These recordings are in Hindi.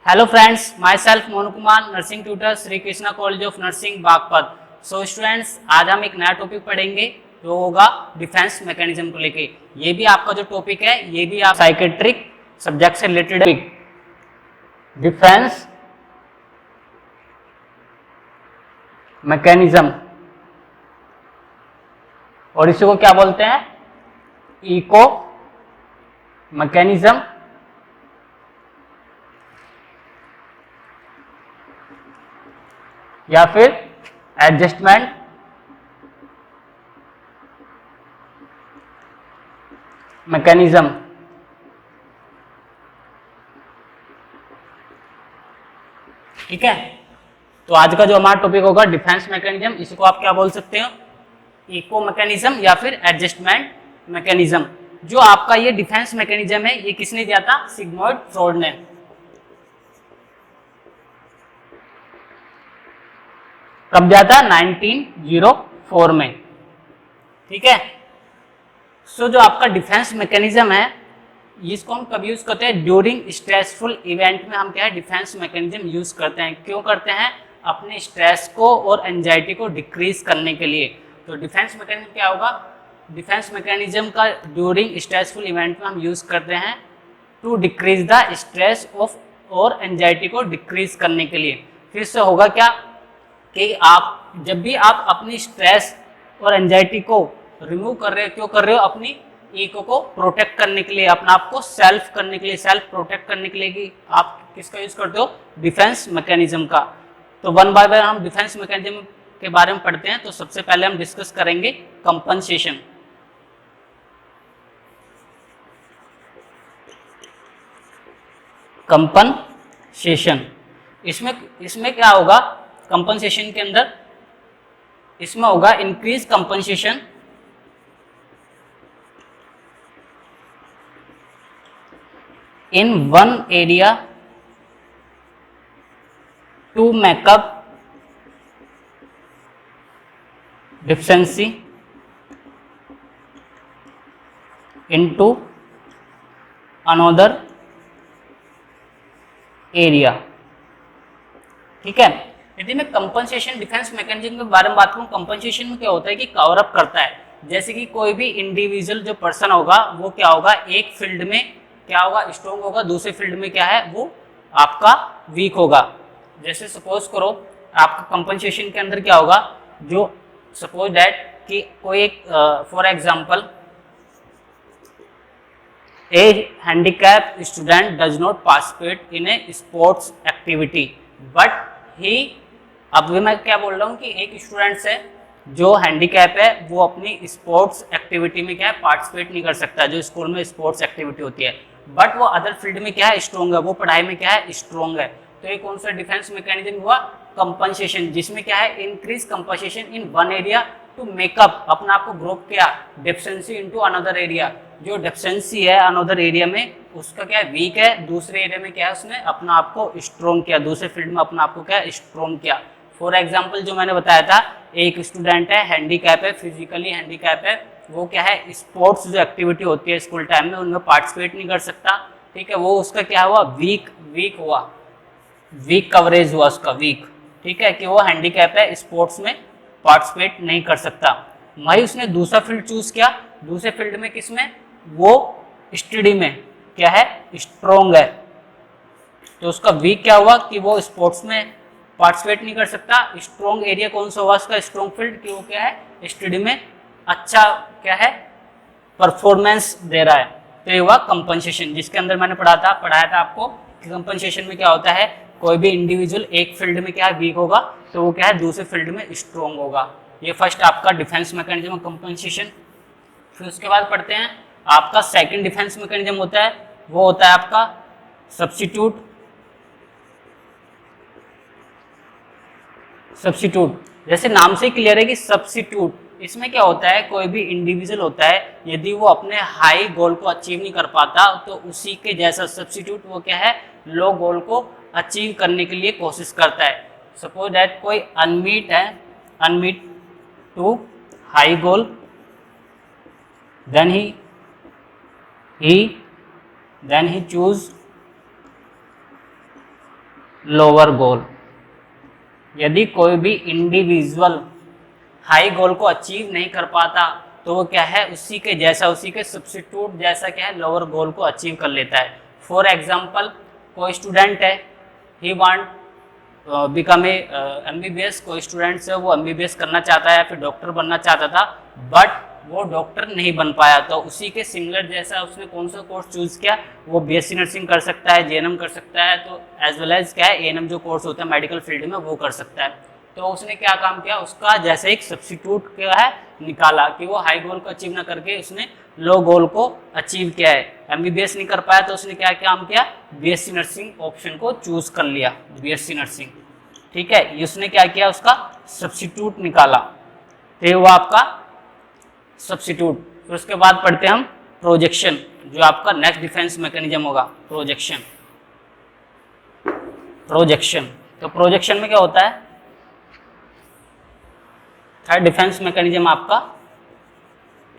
Hello friends, my self Monu Kumar, nursing tutor, Shri Krishna college of nursing Baghpat. So students, आज हम एक नया टॉपिक पढ़ेंगे जो होगा डिफेंस मैकेनिज्म को लेके। ये भी आपका जो टॉपिक है ये भी आप साइकेट्रिक सब्जेक्ट से रिलेटेड है। डिफेंस मैकेनिज्म, और इसी को क्या बोलते हैं? इको मैकेनिज्म या फिर एडजस्टमेंट मैकेनिज्म। ठीक है, तो आज का जो हमारा टॉपिक होगा डिफेंस मैकेनिज्म, इसको आप क्या बोल सकते हो? इको मैकेनिज्म या फिर एडजस्टमेंट मैकेनिज्म। जो आपका ये डिफेंस मैकेनिज्म है ये किसने दिया था? सिग्मंड फ्रॉइड ने। कब दिया था? 1904 में। ठीक है, सो जो आपका डिफेंस मैकेनिज्म है इसको हम कब यूज करते हैं? ड्यूरिंग स्ट्रेसफुल इवेंट में हम क्या है डिफेंस मैकेनिज्म यूज करते हैं। क्यों करते हैं? अपने स्ट्रेस को और एंजाइटी को डिक्रीज करने के लिए। तो डिफेंस मैकेनिज्म क्या होगा? डिफेंस मैकेनिज्म का ड्यूरिंग स्ट्रेसफुल इवेंट में हम यूज करते हैं to decrease the stress of और एंजाइटी को डिक्रीज करने के लिए। फिर से होगा क्या कि आप जब भी आप अपनी स्ट्रेस और एंजाइटी को रिमूव कर रहे हो, क्यों कर रहे हो? अपनी ईगो को प्रोटेक्ट करने के लिए, अपना आपको सेल्फ करने के लिए, सेल्फ प्रोटेक्ट करने के लिए कि आप किसका यूज करते हो? डिफेंस मैकेनिज्म का। तो वन बाय वन हम डिफेंस मैकेनिज्म के बारे में पढ़ते हैं। तो सबसे पहले हम डिस्कस करेंगे कंपनसेशन। कंपनसेशन इसमें क्या होगा? कंपनसेशन के अंदर इसमें होगा increase compensation in one area to make up deficiency into another area। ठीक है, यदि मैं कंपनसेशन डिफेंस मैकेनिज्म के बारे में बात करूं, कंपनसेशन में क्या होता है कि कवर अप करता है। जैसे कि कोई भी इंडिविजुअल जो पर्सन होगा वो क्या होगा? एक फील्ड में क्या होगा? स्ट्रॉन्ग होगा, दूसरे फील्ड में क्या है? वो आपका वीक होगा। जैसे सपोज करो आपका कंपनसेशन के अंदर क्या होगा? जो सपोज दैट कि कोई एक for example A handicap student does not participate in A sports activity but he, अब मैं क्या बोल रहा हूँ कि एक स्टूडेंट है जो हैंडीकैप है वो अपनी स्पोर्ट्स एक्टिविटी में क्या है? पार्टिसिपेट नहीं कर सकता, जो स्कूल में स्पोर्ट्स एक्टिविटी होती है, बट वो अदर फील्ड में क्या है? स्ट्रॉन्ग है, वो पढ़ाई में क्या है? स्ट्रॉन्ग है। तो ये कौन सा डिफेंस मैकेनिज्म हुआ? कंपनसेशन, जिसमें क्या है? Increase compensation in one area to make up, अपना आपको ग्रुप किया डेफिशिएंसी इनटू अनदर एरिया। जो डेफिशिएंसी है अनदर एरिया में उसका क्या है? वीक है, दूसरे एरिया में क्या है? उसने अपना आपको स्ट्रॉन्ग किया, दूसरे फील्ड में अपना आपको क्या? स्ट्रॉन्ग किया। फॉर एग्जाम्पल जो मैंने बताया था, एक स्टूडेंट है हैंडीकैप है, फिजिकली हैंडीकैप है, वो क्या है? स्पोर्ट्स जो एक्टिविटी होती है स्कूल टाइम में उनमें पार्टिसिपेट नहीं कर सकता। ठीक है, वो उसका क्या हुआ? वीक हुआ, वीक कवरेज हुआ उसका, वीक। ठीक है, कि वो हैंडीकैप है, स्पोर्ट्स में पार्टिसिपेट नहीं कर सकता। वही उसने दूसरा फील्ड चूज किया, दूसरे फील्ड में किसमें? वो स्टडी में क्या है? स्ट्रॉन्ग है। तो उसका वीक क्या हुआ कि वो स्पोर्ट्स में पार्टिसिपेट नहीं कर सकता। स्ट्रॉन्ग एरिया कौन सा हुआ उसका? स्ट्रॉन्ग फील्ड, कि वो क्या है? स्टडी में अच्छा क्या है? परफॉर्मेंस दे रहा है। तो ये हुआ कंपनसेशन, जिसके अंदर मैंने पढ़ाया था आपको कि कंपनसेशन में क्या होता है? कोई भी इंडिविजुअल एक फील्ड में क्या है? वीक होगा, तो वो क्या है? दूसरे फील्ड में स्ट्रॉन्ग होगा। ये फर्स्ट आपका डिफेंस मैकेनिज्म कंपनसेशन। फिर उसके बाद पढ़ते हैं आपका सेकंड डिफेंस मैकेनिज्म होता है, वो होता है आपका सब्स्टिट्यूट। सब्स्टिट्यूट जैसे नाम से क्लियर है कि सब्स्टिट्यूट, इसमें क्या होता है? कोई भी इंडिविजुअल होता है, यदि वो अपने हाई गोल को अचीव नहीं कर पाता तो उसी के जैसा सब्स्टिट्यूट वो क्या है? लो गोल को अचीव करने के लिए कोशिश करता है। सपोज दैट कोई unmet to high goal, then he choose lower goal. यदि कोई भी इंडिविजुअल हाई गोल को अचीव नहीं कर पाता तो वो क्या है, उसी के जैसा, उसी के सब्स्टिट्यूट जैसा क्या है, लोअर गोल को अचीव कर लेता है। फॉर एग्जाम्पल, कोई स्टूडेंट है, he want become a MBBS, कोई स्टूडेंट है वो MBBS करना चाहता है या फिर डॉक्टर बनना चाहता था, बट वो डॉक्टर नहीं बन पाया, तो उसी के सिमिलर जैसा उसने कौन सा कोर्स चूज किया, वो BSc नर्सिंग कर सकता है, JNM कर सकता है, तो एज वेल एज क्या है, ANM जो कोर्स होता है मेडिकल फील्ड में वो कर सकता है। तो उसने क्या काम किया, उसका जैसे एक सब्स्टिट्यूट क्या है निकाला कि वो हाई गोल को अचीव ना करके उसने लो गोल को अचीव किया है। MBBS नहीं कर पाया तो उसने क्या काम किया, BSc नर्सिंग ऑप्शन को चूज कर लिया, BSc नर्सिंग। ठीक है, उसने क्या किया, उसका सब्स्टिट्यूट निकाला, तो ये वो आपका सब्स्टिट्यूट। फिर उसके बाद पढ़ते हैं हम प्रोजेक्शन, जो आपका नेक्स्ट डिफेंस मैकेनिज्म होगा, प्रोजेक्शन। प्रोजेक्शन, तो प्रोजेक्शन में क्या होता है, थर्ड डिफेंस मैकेनिज्म आपका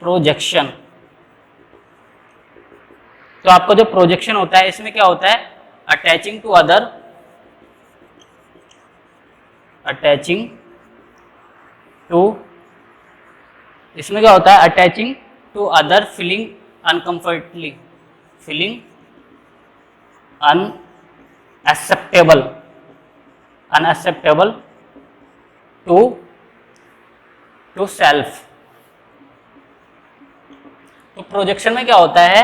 प्रोजेक्शन। तो आपका जो प्रोजेक्शन होता है इसमें क्या होता है, attaching to other, attaching to, इसमें क्या होता है, attaching to other feeling uncomfortably, feeling unacceptable, unacceptable to self. तो प्रोजेक्शन में क्या होता है,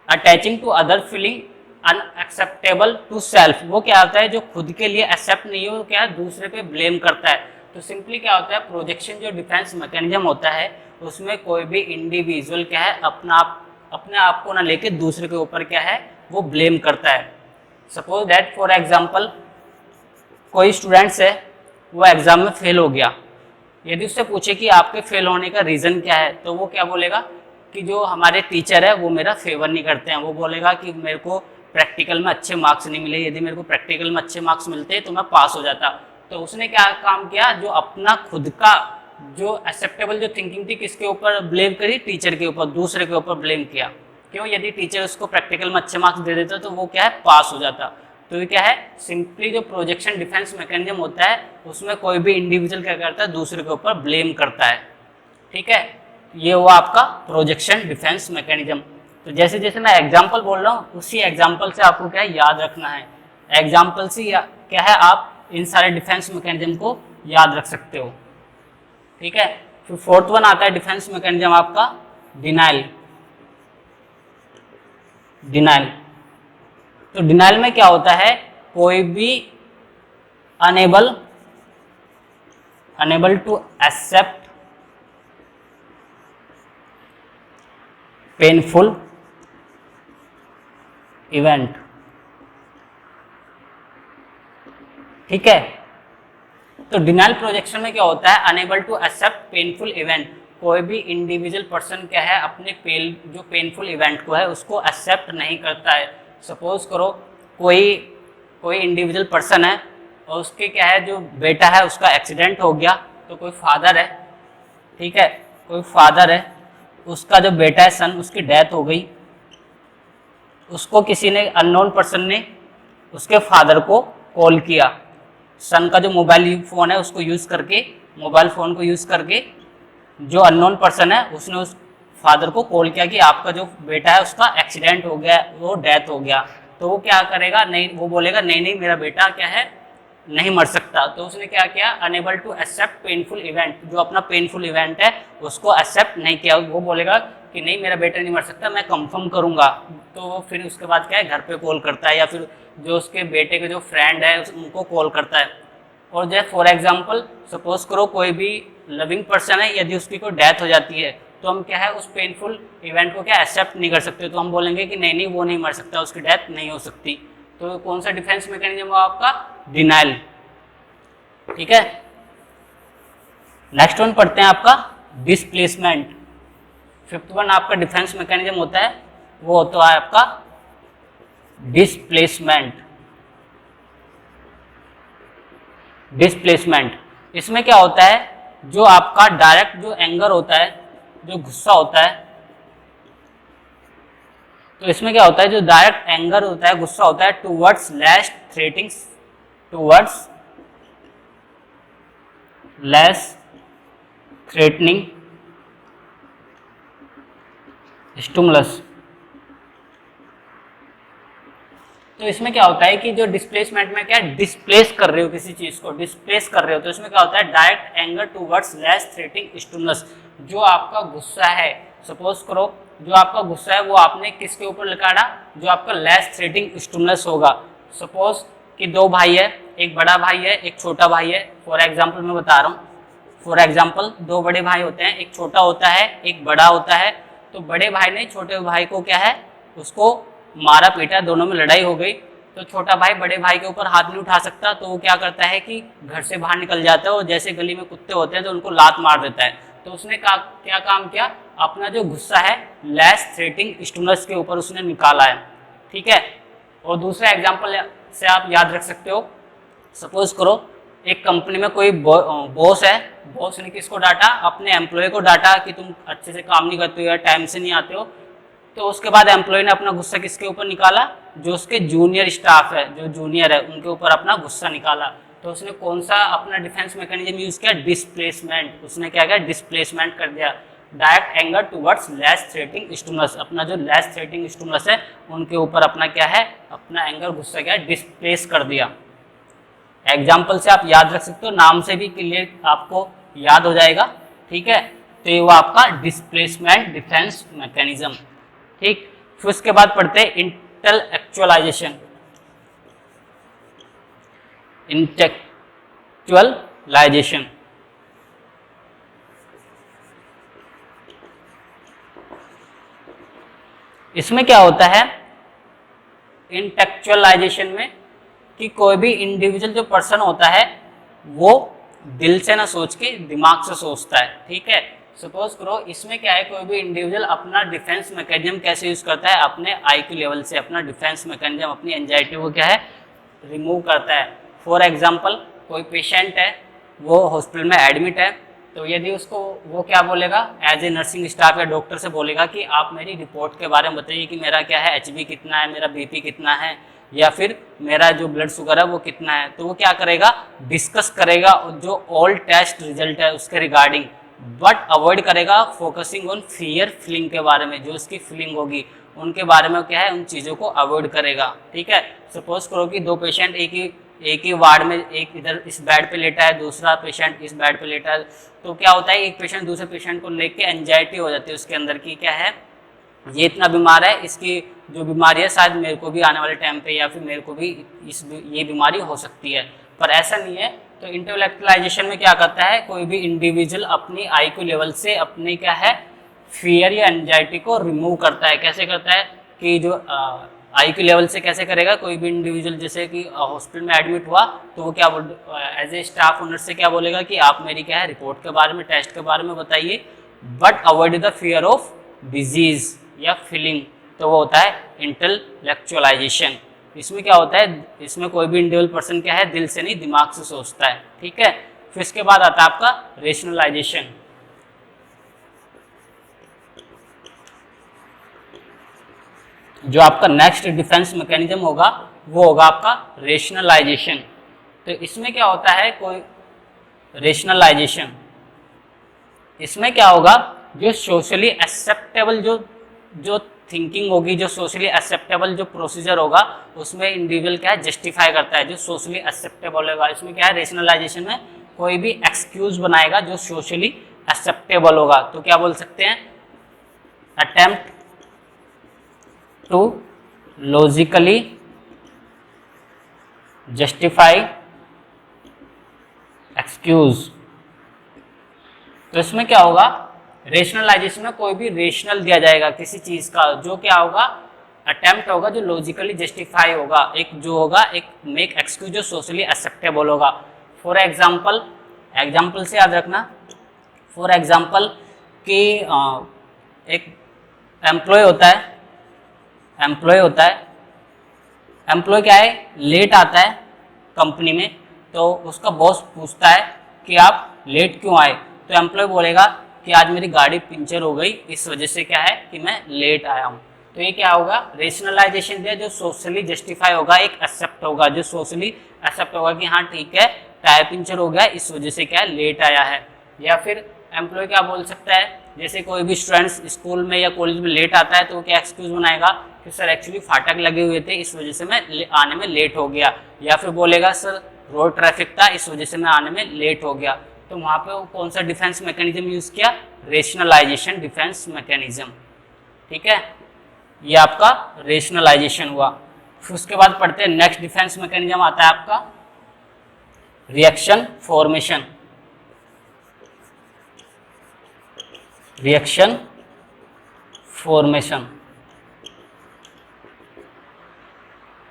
attaching to other feeling unacceptable to self, वो क्या होता है जो खुद के लिए एक्सेप्ट नहीं हो, क्या है दूसरे पे ब्लेम करता है। तो सिंपली क्या होता है, प्रोजेक्शन जो डिफेंस मैकेनिज्म होता है उसमें कोई भी इंडिविजुअल क्या है अपने आप को ना लेके दूसरे के ऊपर क्या है वो ब्लेम करता है। सपोज दैट फॉर एग्जांपल, कोई स्टूडेंट्स है वो एग्जाम में फेल हो गया, यदि उससे पूछे कि आपके फेल होने का रीज़न क्या है, तो वो क्या बोलेगा कि जो हमारे टीचर है वो मेरा फेवर नहीं करते हैं। वो बोलेगा कि मेरे को प्रैक्टिकल में अच्छे मार्क्स नहीं मिले, यदि मेरे को प्रैक्टिकल में अच्छे मार्क्स मिलते तो मैं पास हो जाता। तो उसने क्या काम किया, जो अपना खुद का जो एक्सेप्टेबल जो थिंकिंग थी किसके ऊपर ब्लेम करी, टीचर के ऊपर, दूसरे के ऊपर ब्लेम किया। क्यों, यदि टीचर उसको प्रैक्टिकल में अच्छे मार्क्स दे देता तो वो क्या है पास हो जाता। तो ये क्या है, सिंपली जो प्रोजेक्शन डिफेंस मैकेनिज्म होता है उसमें कोई भी इंडिविजुअल क्या करता है दूसरे के ऊपर ब्लेम करता है। ठीक है, ये हुआ आपका प्रोजेक्शन डिफेंस मैकेनिज्म। तो जैसे जैसे मैं एग्जांपल बोल रहा हूँ उसी एग्जांपल से आपको क्या है याद रखना है, एग्जांपल से क्या है आप इन सारे डिफेंस मैकेनिज्म को याद रख सकते हो। ठीक है, फिर फोर्थ वन आता है डिफेंस मैकेनिज्म आपका डिनाइल। डिनाइल, तो डिनाइल में क्या होता है, कोई भी unable to accept painful event. ठीक है, तो डिनाइल प्रोजेक्शन में क्या होता है, unable to accept painful event, कोई भी इंडिविजुअल पर्सन क्या है अपने जो पेनफुल इवेंट को है उसको एक्सेप्ट नहीं करता है। सपोज करो कोई इंडिविजुअल पर्सन है और उसके क्या है जो बेटा है उसका एक्सीडेंट हो गया, तो कोई फादर है, ठीक है, कोई फादर है, उसका जो बेटा है सन, उसकी डेथ हो गई, उसको किसी ने अननोन पर्सन ने उसके फादर को कॉल किया, सन का जो मोबाइल फ़ोन है उसको यूज़ करके, मोबाइल फ़ोन को यूज़ करके जो अननोन पर्सन है उसने उस फादर को कॉल किया कि आपका जो बेटा है उसका एक्सीडेंट हो गया, वो डेथ हो गया। तो वो क्या करेगा, नहीं, वो बोलेगा नहीं नहीं मेरा बेटा क्या है नहीं मर सकता। तो उसने क्या किया, unable to accept painful event, जो अपना पेनफुल इवेंट है उसको एक्सेप्ट नहीं किया। वो बोलेगा कि नहीं मेरा बेटा नहीं मर सकता, मैं कंफर्म करूंगा। तो फिर उसके बाद क्या है घर पे कॉल करता है या फिर जो उसके बेटे के जो फ्रेंड है उनको कॉल करता है। और जैसे फॉर एग्जांपल सपोज करो कोई भी लविंग पर्सन है, यदि उसकी कोई डेथ हो जाती है तो हम क्या है उस पेनफुल इवेंट को क्या एक्सेप्ट नहीं कर सकते, तो हम बोलेंगे कि नहीं नहीं वो नहीं मर सकता, उसकी डेथ नहीं हो सकती। तो कौन सा डिफेंस मैकेनिज्म हो आपका, डिनाइल। ठीक है, नेक्स्ट वन पढ़ते हैं आपका डिस्प्लेसमेंट। फिफ्थ वन आपका डिफेंस मैकेनिज्म होता है वो होता है आपका डिस्प्लेसमेंट। डिस्प्लेसमेंट, इसमें क्या होता है, जो आपका डायरेक्ट जो एंगर होता है, जो गुस्सा होता है, तो इसमें क्या होता है जो डायरेक्ट एंगर होता है, गुस्सा होता है towards less threatening towards less threatening stimulus। तो इसमें क्या होता है कि जो डिस्प्लेसमेंट में क्या डिस्प्लेस कर रहे हो किसी चीज को, डिस्प्लेस कर रहे हो, तो इसमें क्या होता है direct anger towards less threatening stimulus. जो आपका गुस्सा है, सपोज करो जो आपका गुस्सा है वो आपने किसके ऊपर लगाड़ा, जो आपका लेस थ्रेटिंग स्टिमुलस होगा। सपोज कि दो भाई है, एक बड़ा भाई है एक छोटा भाई है, फॉर एग्जाम्पल मैं बता रहा हूँ, फॉर एग्जाम्पल दो बड़े भाई होते हैं, एक छोटा होता है एक बड़ा होता है। तो बड़े भाई ने छोटे भाई को क्या है उसको मारा पीटा, दोनों में लड़ाई हो गई। तो छोटा भाई बड़े भाई के ऊपर हाथ नहीं उठा सकता, तो वो क्या करता है कि घर से बाहर निकल जाता है और जैसे गली में कुत्ते होते हैं तो उनको लात मार देता है। तो उसने क्या काम किया, अपना जो गुस्सा है लेस थ्रेटिंग स्टिमुलस के ऊपर उसने निकाला है, ठीक है। और दूसरा एग्जाम्पल से आप याद रख सकते हो, सपोज करो एक कंपनी में कोई बॉस है, बॉस ने किसको डांटा, अपने एम्प्लॉय को डांटा कि तुम अच्छे से काम नहीं करते हो या टाइम से नहीं आते हो। तो उसके बाद एम्प्लॉय ने अपना गुस्सा किसके ऊपर निकाला, जो उसके जूनियर स्टाफ है, जो जूनियर है उनके ऊपर अपना गुस्सा निकाला। तो उसने कौन सा अपना डिफेंस मैकेनिज्म यूज किया, डिस्प्लेसमेंट। उसने क्या किया, डिस्प्लेसमेंट कर दिया, direct anger towards less threatening stimulus. अपना जो लेस थ्रेटिंग स्टिमुलस है उनके ऊपर अपना क्या है, अपना एंगर गुस्सा क्या है, डिस्प्लेस कर दिया। एग्जाम्पल से आप याद रख सकते हो, नाम से भी क्लियर आपको याद हो जाएगा, ठीक है। तो ये वो आपका डिस्प्लेसमेंट डिफेंस मैकेनिज्म, ठीक। फिर उसके बाद पढ़ते हैं इंटेलेक्चुअलाइजेशन। इंटेलेक्चुअलाइजेशन इसमें क्या होता है, इंटेलेक्चुअलाइजेशन में कि कोई भी इंडिविजुअल जो पर्सन होता है वो दिल से ना सोच के दिमाग से सोचता है, ठीक है। सपोज करो इसमें क्या है, कोई भी इंडिविजुअल अपना डिफेंस मैकेनिज्म कैसे यूज करता है, अपने आईक्यू लेवल से अपना डिफेंस मैकेनिज्म, अपनी एंजाइटी को क्या है रिमूव करता है। फॉर एग्जांपल कोई पेशेंट है वो हॉस्पिटल में एडमिट है, तो यदि उसको वो क्या बोलेगा, एज ए नर्सिंग स्टाफ या डॉक्टर से बोलेगा कि आप मेरी रिपोर्ट के बारे में बताइए कि मेरा क्या है, HB कितना है, मेरा BP कितना है, या फिर मेरा जो ब्लड शुगर है वो कितना है। तो वो क्या करेगा, डिस्कस करेगा जो ऑल टेस्ट रिजल्ट है उसके रिगार्डिंग, बट अवॉइड करेगा फोकसिंग ऑन फियर फीलिंग के बारे में, जो उसकी फीलिंग होगी उनके बारे में क्या है, उन चीज़ों को अवॉइड करेगा, ठीक है। सपोज करो कि दो पेशेंट एक ही वार्ड में, एक इधर इस बेड पे लेटा है, दूसरा पेशेंट इस बेड पे लेटा है। तो क्या होता है, एक पेशेंट दूसरे पेशेंट को लेके एंजाइटी हो जाती है उसके अंदर की, क्या है ये इतना बीमार है, इसकी जो बीमारी है शायद मेरे को भी आने वाले टाइम पे या फिर मेरे को भी ये बीमारी हो सकती है, पर ऐसा नहीं है। तो इंटेलेक्चुअलाइजेशन में क्या करता है, कोई भी इंडिविजुअल अपनी आईक्यू लेवल से अपने क्या है फियर या एंजाइटी को रिमूव करता है। कैसे करता है कि जो आईक्यू लेवल से कैसे करेगा, कोई भी इंडिविजुअल जैसे कि हॉस्पिटल में एडमिट हुआ तो वो क्या एज ए स्टाफ ओनर से क्या बोलेगा कि आप मेरी क्या है रिपोर्ट के बारे में, टेस्ट के बारे में बताइए, but avoid the fear of disease या फीलिंग। तो वो होता है इंटेलेक्चुअलाइजेशन। इसमें क्या होता है, इसमें कोई भी इंडिविजुअल पर्सन क्या है दिल से नहीं दिमाग से सोचता है, ठीक है। फिर इसके बाद आता है आपका रेशनलाइजेशन। जो आपका नेक्स्ट डिफेंस मैकेनिज्म होगा वो होगा आपका रेशनलाइजेशन। तो इसमें क्या होता है, कोई रेशनलाइजेशन, इसमें क्या होगा, जो सोशली एक्सेप्टेबल जो थिंकिंग होगी, जो सोशली एक्सेप्टेबल जो प्रोसीजर होगा उसमें इंडिविजुअल क्या है जस्टिफाई करता है, जो सोशली एक्सेप्टेबल होगा। इसमें क्या है, रेशनलाइजेशन में कोई भी एक्सक्यूज बनाएगा जो सोशली एक्सेप्टेबल होगा। तो क्या बोल सकते हैं, attempt to logically justify excuse. तो इसमें क्या होगा, रेशनलाइजेशन में कोई भी रेशनल दिया जाएगा किसी चीज का, जो क्या होगा अटेम्प्ट होगा जो लॉजिकली जस्टिफाई होगा, एक जो होगा एक मेक एक्सक्यूज जो सोशली एक्सेप्टेबल होगा। फॉर एग्जाम्पल से याद रखना, फॉर एग्जाम्पल कि एक एम्प्लॉय होता है, एम्प्लॉय क्या है लेट आता है कंपनी में, तो उसका बॉस पूछता है कि आप लेट क्यों आए। तो एम्प्लॉय बोलेगा कि आज मेरी गाड़ी पंचर हो गई, इस वजह से क्या है कि मैं लेट आया हूँ। तो ये क्या होगा, रेशनलाइजेशन दिया जो सोशली जस्टिफाई होगा, एक एक्सेप्ट होगा, जो सोशली एक्सेप्ट होगा कि हाँ ठीक है टायर पंचर हो गया इस वजह से क्या लेट आया है। या फिर एम्प्लॉय क्या बोल सकता है, जैसे कोई भी स्टूडेंट्स स्कूल में या कॉलेज में लेट आता है तो वो क्या एक्सक्यूज बनाएगा कि सर एक्चुअली फाटक लगे हुए थे इस वजह से मैं आने में लेट हो गया। या फिर बोलेगा सर रोड ट्रैफिक था इस वजह से मैं आने में लेट हो गया। तो वहाँ पे वो कौन सा डिफेंस मैकेनिज्म यूज किया, रेशनलाइजेशन डिफेंस मैकेनिज्म। ठीक है, ये आपका रेशनलाइजेशन हुआ। फिर उसके बाद पढ़ते हैं नेक्स्ट डिफेंस मैकेनिज्म आता है आपका रिएक्शन फॉर्मेशन। रिएक्शन फॉर्मेशन,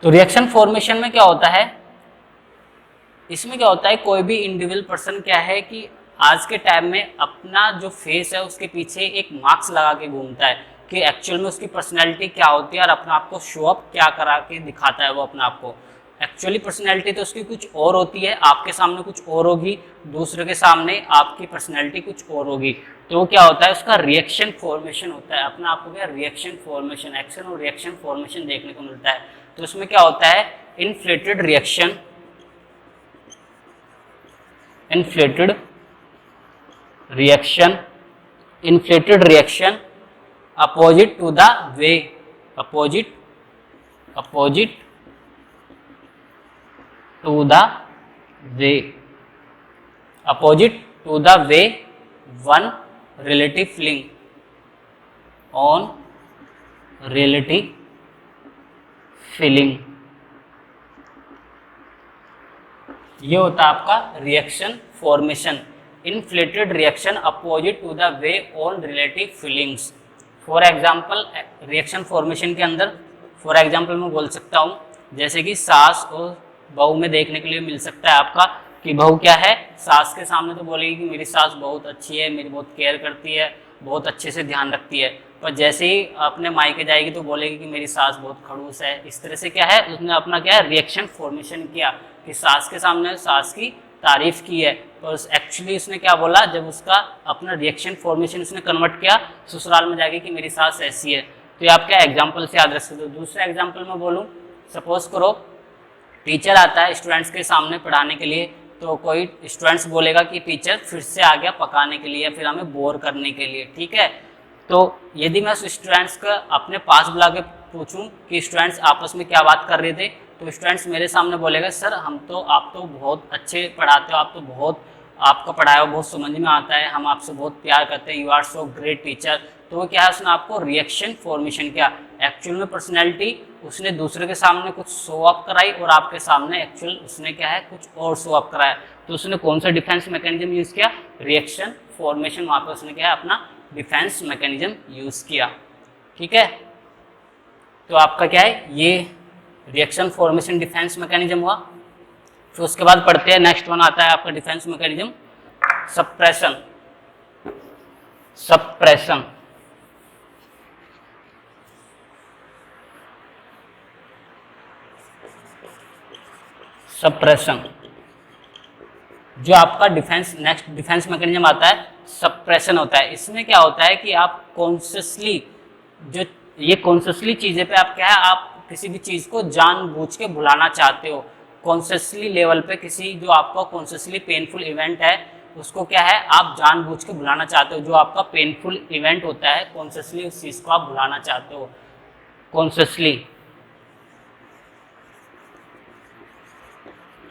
तो रिएक्शन फॉर्मेशन में क्या होता है, इसमें क्या होता है कोई भी इंडिविजुअल पर्सन क्या है कि आज के टाइम में अपना जो फेस है उसके पीछे एक मार्क्स लगा के घूमता है कि एक्चुअल में उसकी पर्सनैलिटी क्या होती है और अपने आप को शो अप क्या करा के दिखाता है वो अपने आप को। एक्चुअली पर्सनैलिटी तो उसकी कुछ और होती है, आपके सामने कुछ और होगी, दूसरे के सामने आपकी पर्सनैलिटी कुछ और होगी। तो वो क्या होता है उसका रिएक्शन फॉर्मेशन होता है, अपना आपको क्या रिएक्शन फॉर्मेशन, एक्शन और रिएक्शन फॉर्मेशन देखने को मिलता है। तो उसमें क्या होता है inflated reaction, inflated reaction, inflated reaction opposite to the way, opposite to the way, opposite to the way one relative feeling on relative feeling. ये होता है आपका reaction formation, inflated reaction opposite to the way on relative feelings. For example reaction formation के अंदर फॉर एग्जाम्पल मैं बोल सकता हूँ जैसे कि सास और बहू में देखने के लिए मिल सकता है आपका कि बहू क्या है, सास के सामने तो बोलेगी कि मेरी सास बहुत अच्छी है, मेरी बहुत केयर करती है, बहुत अच्छे से ध्यान रखती है, पर जैसे ही अपने मायके जाएगी तो बोलेगी कि मेरी सास बहुत खड़ूस है। इस तरह से क्या है उसने अपना क्या है रिएक्शन फॉर्मेशन किया कि सास के सामने सास की तारीफ की है, और एक्चुअली उसने क्या बोला जब उसका अपना रिएक्शन फॉर्मेशन उसने कन्वर्ट किया ससुराल में जाके कि मेरी सास ऐसी है। तो ये आप क्या एग्जाम्पल से याद रख सकते हो। दूसरा एग्जाम्पल मैं बोलूँ, सपोज करो टीचर आता है स्टूडेंट्स के सामने पढ़ाने के लिए, तो कोई स्टूडेंट्स बोलेगा कि टीचर फिर से आ गया पकाने के लिए या फिर हमें बोर करने के लिए। ठीक है, तो यदि मैं स्टूडेंट्स का अपने पास बुला के पूछूं कि स्टूडेंट्स आपस में क्या बात कर रहे थे, तो स्टूडेंट्स मेरे सामने बोलेगा सर आप तो बहुत अच्छे पढ़ाते हो, आप तो बहुत आपका पढ़ाया हुआ बहुत समझ में आता है, हम आपसे बहुत प्यार करते हैं, you are so great teacher. तो वो क्या है उसने आपको रिएक्शन फॉर्मेशन किया, एक्चुअल में पर्सनैलिटी उसने दूसरे के सामने कुछ शो अप कराई और आपके सामने एक्चुअल उसने क्या है कुछ और शो अप कराया। तो उसने कौन सा डिफेंस मैकेनिज्म यूज़ किया, रिएक्शन फॉर्मेशन, वहाँ पर उसने क्या है अपना डिफेंस मैकेनिज्म यूज़ किया। ठीक है, तो आपका क्या है ये रिएक्शन फॉर्मेशन डिफेंस मैकेनिज्म हुआ। फिर उसके बाद पढ़ते हैं नेक्स्ट वन आता है आपका defence mechanism suppression. Suppression, suppression जो आपका डिफेंस नेक्स्ट डिफेंस मैकेनिज्म आता है सप्रेशन होता है। इसमें क्या होता है कि आप कॉन्शियसली जो ये कॉन्शियसली चीज़ें पे आप क्या है आप किसी भी चीज़ को जानबूझ के भुलाना चाहते हो, कॉन्शियसली लेवल पे किसी जो आपका कॉन्शियसली पेनफुल इवेंट है उसको क्या है आप जानबूझ के भुलाना चाहते हो। जो आपका पेनफुल इवेंट होता है कॉन्शियसली उस चीज़ को आप भुलाना चाहते हो, consciously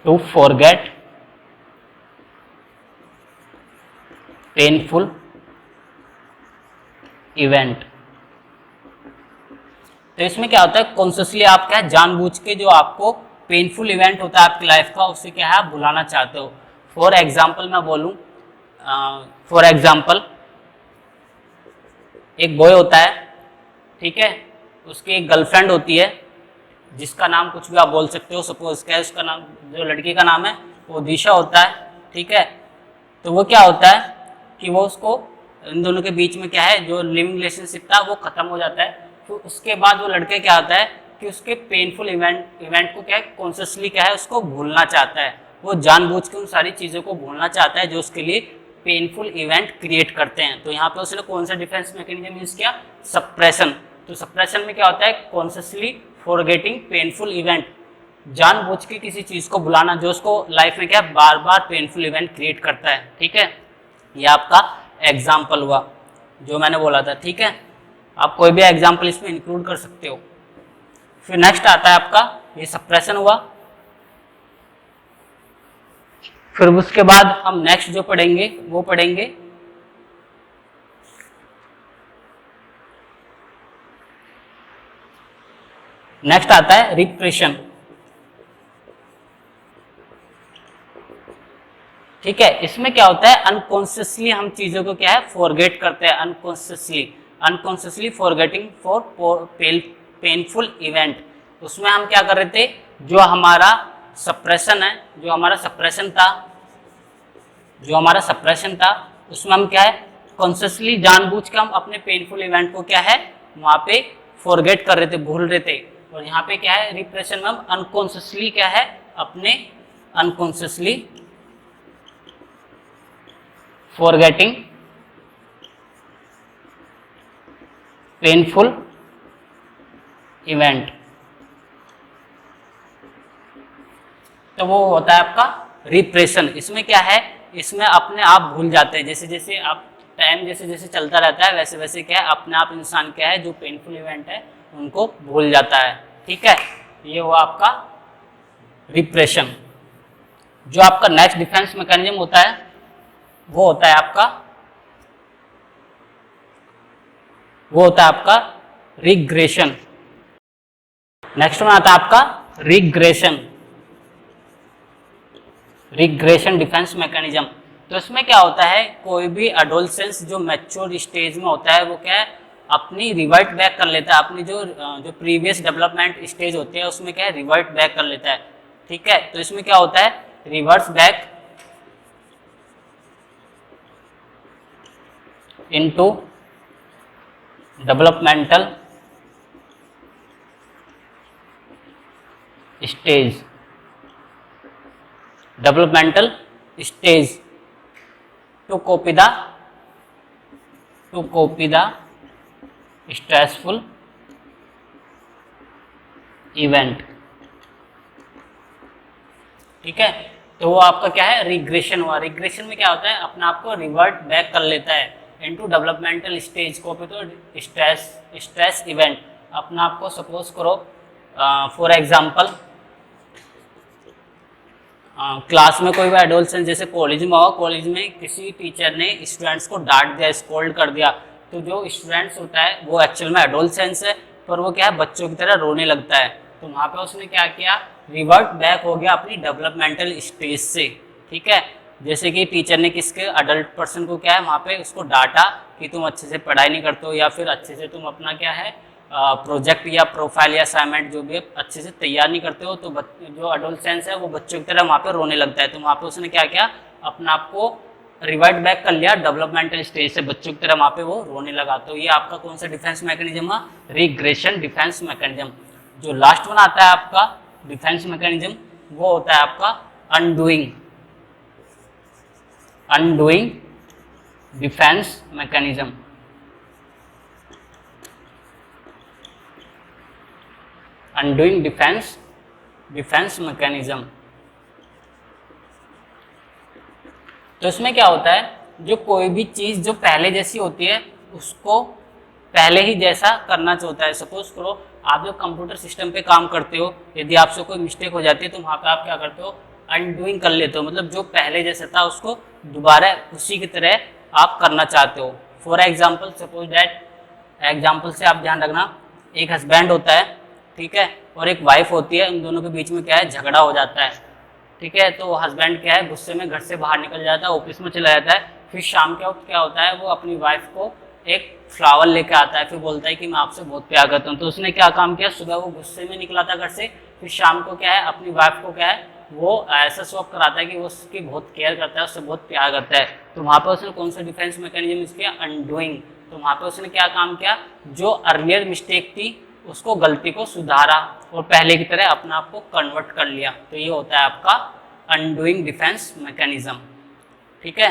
to forget painful event. तो इसमें क्या होता है कॉन्शियसली आप क्या जानबूझ के जो आपको पेनफुल इवेंट होता है आपकी लाइफ का उसे क्या है आप भुलाना चाहते हो। फॉर एग्जाम्पल मैं बोलूँ, फॉर एग्जाम्पल एक बॉय होता है, ठीक है, उसकी एक गर्लफ्रेंड होती है जिसका नाम कुछ भी आप बोल सकते हो, सपोज क्या है उसका नाम, जो लड़की का नाम है वो दिशा होता है। ठीक है, तो वो क्या होता है कि वो उसको इन दोनों के बीच में क्या है जो लिविंग रिलेशनशिप था वो खत्म हो जाता है। फिर उसके बाद वो लड़के क्या होता है कि उसके पेनफुल इवेंट को क्या है कॉन्शियसली क्या है उसको भूलना चाहता है, वो जानबूझ के उन सारी चीज़ों को भूलना चाहता है जो उसके लिए पेनफुल इवेंट क्रिएट करते हैं। तो यहाँ पे उसने कौन सा डिफेंस मैकेनिज्म यूज़ किया, सप्रेशन। तो तो सप्रेशन में क्या होता है, कॉन्शियसली फॉरगेटिंग पेनफुल इवेंट, जानबूझ के किसी चीज को भुलाना जो उसको लाइफ में क्या बार बार पेनफुल इवेंट क्रिएट करता है। ठीक है, ये आपका एग्जाम्पल हुआ जो मैंने बोला था। ठीक है, आप कोई भी एग्जाम्पल इसमें इंक्लूड कर सकते हो। फिर नेक्स्ट आता है आपका ये सप्रेशन हुआ। फिर उसके बाद हम नेक्स्ट जो पढ़ेंगे वो पढ़ेंगे नेक्स्ट आता है रिप्रेशन। ठीक है, इसमें क्या होता है, अनकॉन्शियसली हम चीजों को क्या है फॉरगेट करते हैं, unconsciously forgetting for painful event. उसमें हम क्या कर रहे थे, जो हमारा सप्रेशन है, जो हमारा सप्रेशन था उसमें हम क्या है कॉन्शियसली जानबूझ के हम अपने पेनफुल इवेंट को क्या है वहां पे फॉरगेट कर रहे थे, भूल रहे थे। और यहाँ पे क्या है रिप्रेशन में हम अनकॉन्शियसली क्या है अपने अनकॉन्शियसली फॉरगेटिंग पेनफुल इवेंट, तो वो होता है आपका रिप्रेशन। इसमें क्या है, इसमें अपने आप भूल जाते हैं, जैसे जैसे आप टाइम जैसे जैसे चलता रहता है वैसे वैसे क्या है अपने आप इंसान क्या है जो पेनफुल इवेंट है उनको भूल जाता है। ठीक है, ये हुआ आपका रिप्रेशन। जो आपका नेक्स्ट डिफेंस मैकेनिज्म होता है वो होता है आपका रिग्रेशन। नेक्स्ट में आता है आपका रिग्रेशन डिफेंस मैकेनिज्म। तो इसमें क्या होता है, कोई भी एडोलसेंस जो मैच्योर स्टेज में होता है वो क्या है अपनी रिवर्ट बैक कर लेता है, अपनी जो प्रीवियस डेवलपमेंट स्टेज होती है उसमें क्या है रिवर्ट बैक कर लेता है। ठीक है, तो इसमें क्या होता है reverse back into developmental stage to copy the stressful event। ठीक है, तो वो आपका क्या है रिग्रेशन हुआ। रिग्रेशन में क्या होता है अपने आप को रिवर्ट बैक कर लेता है इनटू डेवलपमेंटल स्टेज, कॉपी तो स्ट्रेस इवेंट। अपने आप को सपोज करो फॉर एग्जांपल क्लास में कोई भी एडोलसेंस, जैसे कॉलेज में होगा, कॉलेज में किसी टीचर ने स्टूडेंट्स को डांट दिया, स्कोल्ड कर दिया, तो जो स्टूडेंट्स होता है वो एक्चुअल में एडोलसेंस है पर वो क्या है बच्चों की तरह रोने लगता है। तो वहाँ पे उसने क्या किया रिवर्ट बैक हो गया अपनी डेवलपमेंटल स्टेज से। ठीक है, जैसे कि टीचर ने किसके अडल्ट पर्सन को क्या है वहाँ पे उसको डांटा कि तुम अच्छे से पढ़ाई नहीं करते हो या फिर अच्छे से तुम अपना क्या है प्रोजेक्ट या प्रोफाइल या असाइनमेंट जो भी अच्छे से तैयार नहीं करते हो, तो जो एडोलसेंस है वो बच्चों की तरह वहाँ पे रोने लगता है। तो वहाँ पे उसने क्या किया अपने आप को रिवर्ट बैक कर लिया डेवलपमेंटल स्टेज से, बच्चों की तरह वहाँ पे वो रोने लगा। तो ये आपका कौन सा डिफेंस मैकेनिज्म है, रिग्रेशन डिफेंस मैकेनिज्म। जो लास्ट वन आता है आपका डिफेंस मैकेनिज्म वो होता है आपका undoing defence mechanism. Undoing defence mechanism. तो इसमें क्या होता है जो कोई भी चीज जो पहले जैसी होती है उसको पहले ही जैसा करना चाहता है। सपोज करो आप जब कंप्यूटर सिस्टम पे काम करते हो, यदि आपसे कोई मिस्टेक हो जाती है तो वहाँ पे आप क्या करते हो अनडूइंग कर लेते हो, मतलब जो पहले जैसा था उसको दोबारा उसी की तरह आप करना चाहते हो। For example suppose that example से आप ध्यान रखना, एक हस्बैंड होता है ठीक है और एक वाइफ होती है, उन दोनों के बीच में क्या है झगड़ा हो जाता है। ठीक है, तो हस्बैंड क्या है गुस्से में घर से बाहर निकल जाता है, ऑफिस में चला जाता है, फिर शाम के वक्त क्या होता है वो अपनी वाइफ को एक फ्लावर लेके आता है, फिर बोलता है कि मैं आपसे बहुत प्यार करता हूँ। तो उसने क्या काम किया, सुबह वो गुस्से में निकला था घर से, फिर शाम को क्या है अपनी वाइफ को क्या है वो ऐसा शौक कराता है कि वो उसकी बहुत केयर करता है, उससे बहुत प्यार करता है। तो वहाँ पर उसने कौन सा डिफेंस मैकेनिज्म यूज किया, अनडूइंग। तो वहाँ पर उसने क्या काम किया, जो अर्लियर मिस्टेक थी उसको गलती को सुधारा और पहले की तरह अपने आप को कन्वर्ट कर लिया। तो ये होता है आपका अनडूइंग डिफेंस मैकेनिज्म। ठीक है,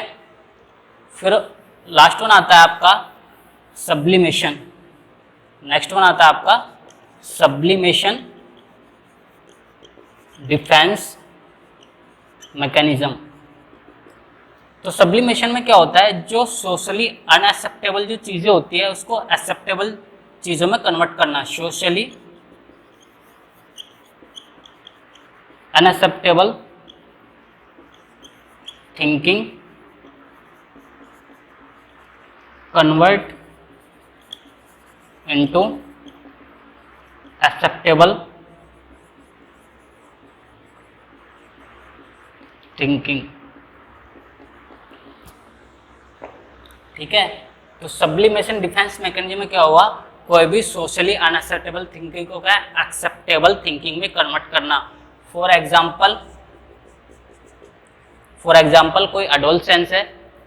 फिर लास्ट वन आता है आपका सब्लिमेशन। नेक्स्ट वन आता है आपका सब्लिमेशन डिफेंस मैकेनिज्म। तो सब्लिमेशन में क्या होता है, जो सोशली अनएक्सेप्टेबल जो चीज़ें होती है उसको एक्सेप्टेबल चीज़ों में कन्वर्ट करना। Socially unacceptable thinking convert into acceptable thinking. ठीक है, तो सब्लिमेशन डिफेंस मैकेनिज्म में क्या हुआ, कोई भी सोशली अनएक्सेप्टेबल थिंकिंग को क्या एक्सेप्टेबल थिंकिंग में कन्वर्ट करना। फॉर एग्जाम्पल कोई एडोलसेंस है,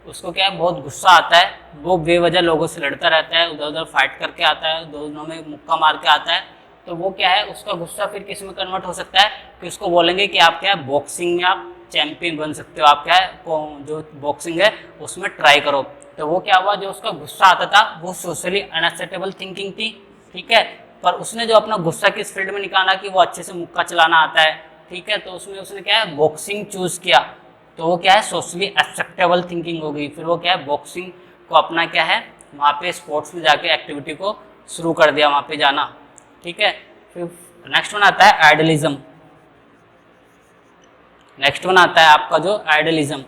उसको क्या है बहुत गुस्सा आता है, वो बेवजह लोगों से लड़ता रहता है, उधर उधर फाइट करके आता है, दोनों में मुक्का मार के आता है, तो वो क्या है उसका गुस्सा फिर किस में कन्वर्ट हो सकता है कि उसको बोलेंगे कि आप क्या है बॉक्सिंग में आप चैंपियन बन सकते हो, आप क्या है जो बॉक्सिंग है उसमें ट्राई करो। तो वो क्या हुआ, जो उसका गुस्सा आता था वो सोशली अनएक्सेप्टेबल थिंकिंग थी। ठीक है, पर उसने जो अपना गुस्सा किस फील्ड में निकाला कि वो अच्छे से मुक्का चलाना आता है। ठीक है, तो उसने क्या है बॉक्सिंग चूज किया, तो वो क्या है सोशली एक्सेप्टेबल थिंकिंग हो गई। फिर वो क्या है बॉक्सिंग को अपना क्या है वहाँ पे स्पोर्ट्स में जाके एक्टिविटी को शुरू कर दिया, वहाँ पे जाना। ठीक है, फिर नेक्स्ट वन आता है आइडलिज्म। नेक्स्ट वन आता है आपका जो आइडलिज्म।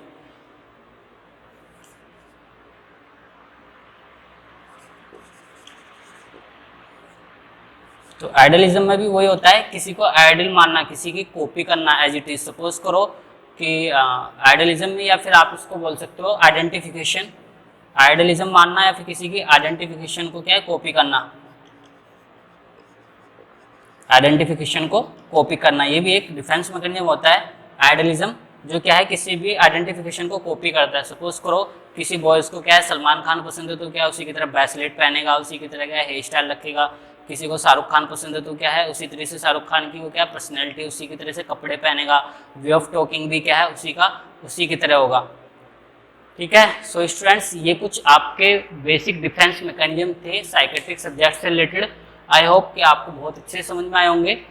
तो आइडलिज्म में भी वही होता है, किसी को आइडल मानना, किसी की कॉपी करना एज इट इज। सपोज करो कि आइडलिज्म में, या फिर आप उसको बोल सकते हो आइडेंटिफिकेशन। आइडलिज्म मानना या फिर किसी की आइडेंटिफिकेशन को क्या है कॉपी करना, आइडेंटिफिकेशन को कॉपी करना, ये भी एक डिफेंस मैकेनिज्म होता है। आइडलिज्म जो क्या है किसी भी आइडेंटिफिकेशन को कॉपी करता है। सपोज करो किसी बॉयज़ को क्या है सलमान खान पसंद है, तो क्या उसी की तरह ब्रेसलेट पहनेगा, उसी की तरह क्या हेयर स्टाइल रखेगा। किसी को शाहरुख खान पसंद है तो क्या है उसी तरह से शाहरुख खान की वो क्या पर्सनैलिटी, उसी की तरह से कपड़े पहनेगा। वे ऑफ टॉकिंग भी क्या है उसी की तरह होगा। ठीक है, सो स्टूडेंट्स ये कुछ आपके बेसिक डिफेंस मैकेनिज्म थे साइकेट्रिक सब्जेक्ट से रिलेटेड। आई होप कि आपको बहुत अच्छे समझ में आए होंगे।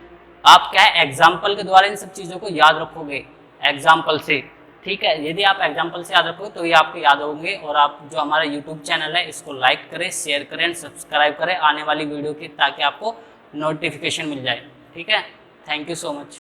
आप क्या है एग्जाम्पल के द्वारा इन सब चीज़ों को याद रखोगे, एग्जाम्पल से। ठीक है, यदि आप एग्जाम्पल से याद रखोगे तो ये आपको याद होंगे। और आप जो हमारा यूट्यूब चैनल है इसको लाइक करें, शेयर करें, सब्सक्राइब करें आने वाली वीडियो की, ताकि आपको नोटिफिकेशन मिल जाए। ठीक है, थैंक यू सो मच।